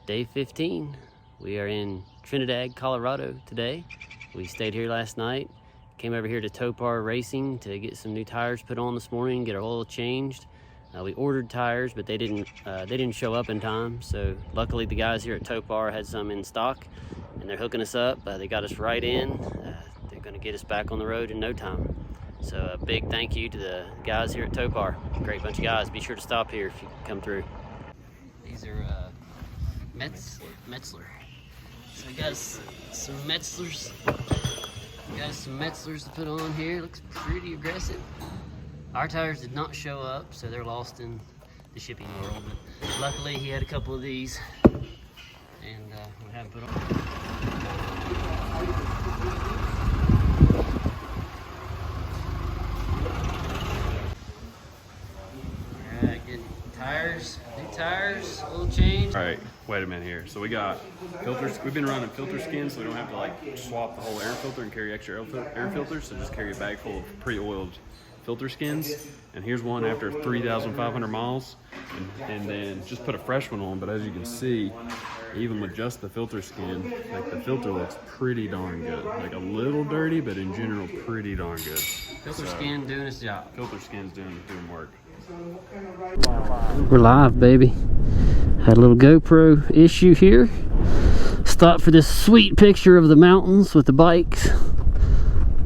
Day 15. We are in Trinidad, Colorado today. We stayed here last night. Came over here to Topar Racing to get some new tires put on this morning, get our oil changed. We ordered tires, but they didn't show up in time. So luckily the guys here at Topar had some in stock and they're hooking us up. They got us right in. They're gonna get us back on the road in no time. So a big thank you to the guys here at Topar. Great bunch of guys. Be sure to stop here if you come through. These are Metzler. So we got some Metzlers. We got some Metzlers to put on here. Looks pretty aggressive. Our tires did not show up, so they're lost in the shipping world. But luckily, he had a couple of these, and we have them put on. All right, getting tires, new tires, oil change. All right, wait a minute here. So we got filters. We've been running filter skins, so we don't have to like swap the whole air filter and carry extra air filters. So just carry a bag full of pre-oiled filter skins. And here's one after 3,500 miles, and then just put a fresh one on. But as you can see, even with just the filter skin, like the filter looks pretty darn good. Like a little dirty, but in general pretty darn good. Filter skin doing its job. Filter skin's doing work. We're live, baby. Had a little GoPro issue here. Stopped for this sweet picture of the mountains with the bikes.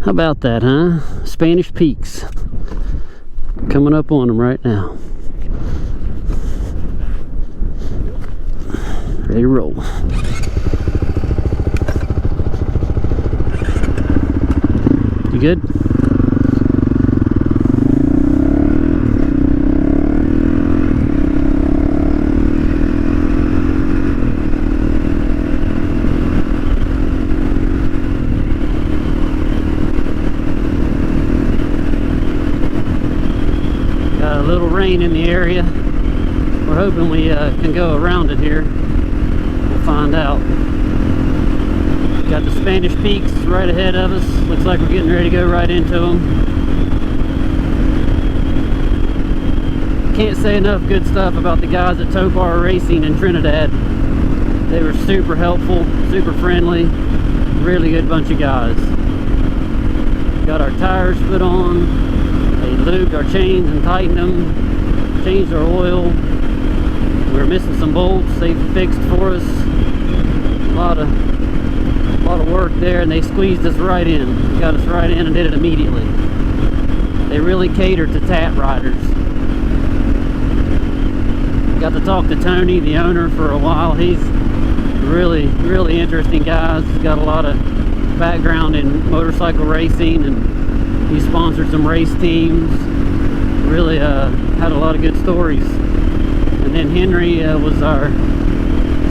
How about that, huh? Spanish peaks. Coming up on them right now. Ready to roll. You good? Got a little rain in the area. We're hoping we can go around it here. We'll find out. Got the Spanish Peaks right ahead of us. Looks like we're getting ready to go right into them. Can't say enough good stuff about the guys at Topar Racing in Trinidad. They were super helpful, super friendly, really good bunch of guys. Got our tires put on. They lubed our chains and tightened them, changed our oil. We were missing some bolts, they fixed for us. A lot of work there, and they squeezed us right in. Got us right in and did it immediately. They really cater to TAT riders. Got to talk to Tony, the owner, for a while. He's really interesting guy. He's got a lot of background in motorcycle racing, and he sponsored some race teams. Really had a lot of good stories. And then Henry was our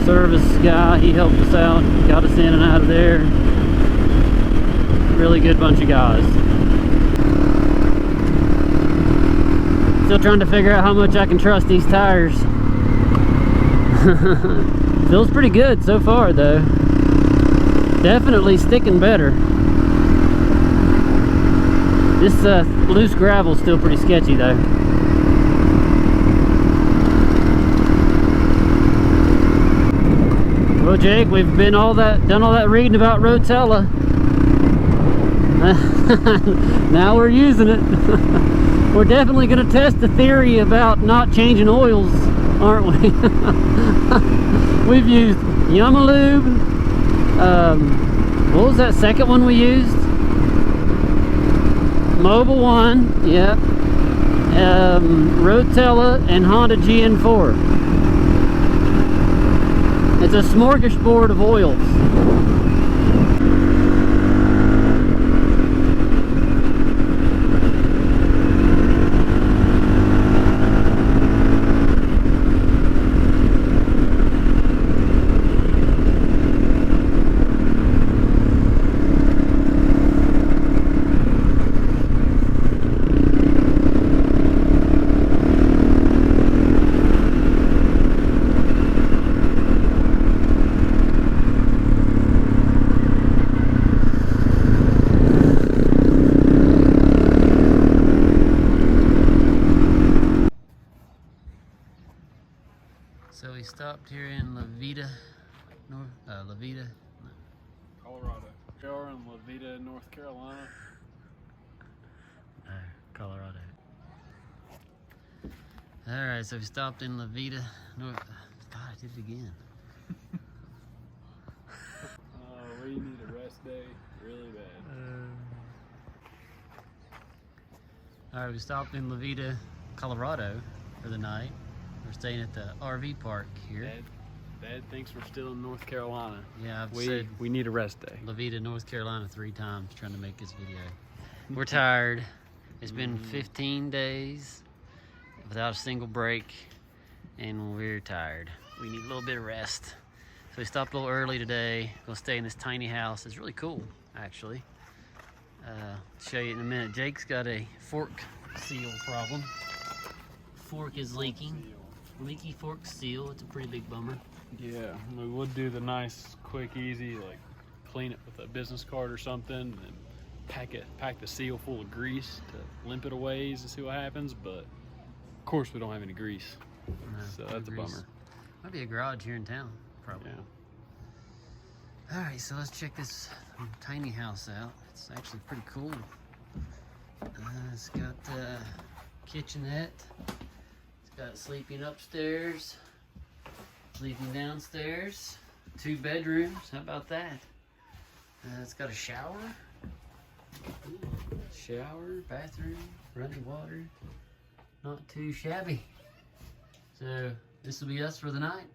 service guy. He helped us out, got us in and out of there. Really good bunch of guys. Still trying to figure out how much I can trust these tires. Feels pretty good so far though. Definitely sticking better. This loose gravel's still pretty sketchy though. Well, Jake, we've done all that reading about Rotella. Now we're using it. We're definitely going to test the theory about not changing oils, aren't we? We've used Yamalube. What was that second one we used? Mobile One, yeah. Rotella and Honda GN4. It's a smorgasbord of oils. So we stopped here in Veta, Colorado. We are in Veta, North Carolina. Colorado. All right, so we stopped in Veta, North. God, I did it again. We need a rest day really bad. All right, we stopped in Veta, Colorado for the night. We're staying at the RV park here. Dad thinks we're still in North Carolina. Yeah, I've said we need a rest day. Veta, North Carolina 3 times trying to make this video. We're tired. It's been 15 days without a single break, and we're tired. We need a little bit of rest. So we stopped a little early today. Gonna stay in this tiny house. It's really cool, actually. Show you in a minute. Jake's got a fork seal problem. Fork is leaking. Leaky fork seal. It's a pretty big bummer. Yeah, we would do the nice, quick, easy, like clean it with a business card or something, and pack the seal full of grease to limp it a ways and see what happens. But of course, we don't have any grease, so that's a bummer. Might be a garage here in town, probably. Yeah. All right, so let's check this tiny house out. It's actually pretty cool. It's got a kitchenette. It's got sleeping upstairs, sleeping downstairs, 2 bedrooms. How about that? It's got a shower. Shower, bathroom, running water. Not too shabby. So this will be us for the night.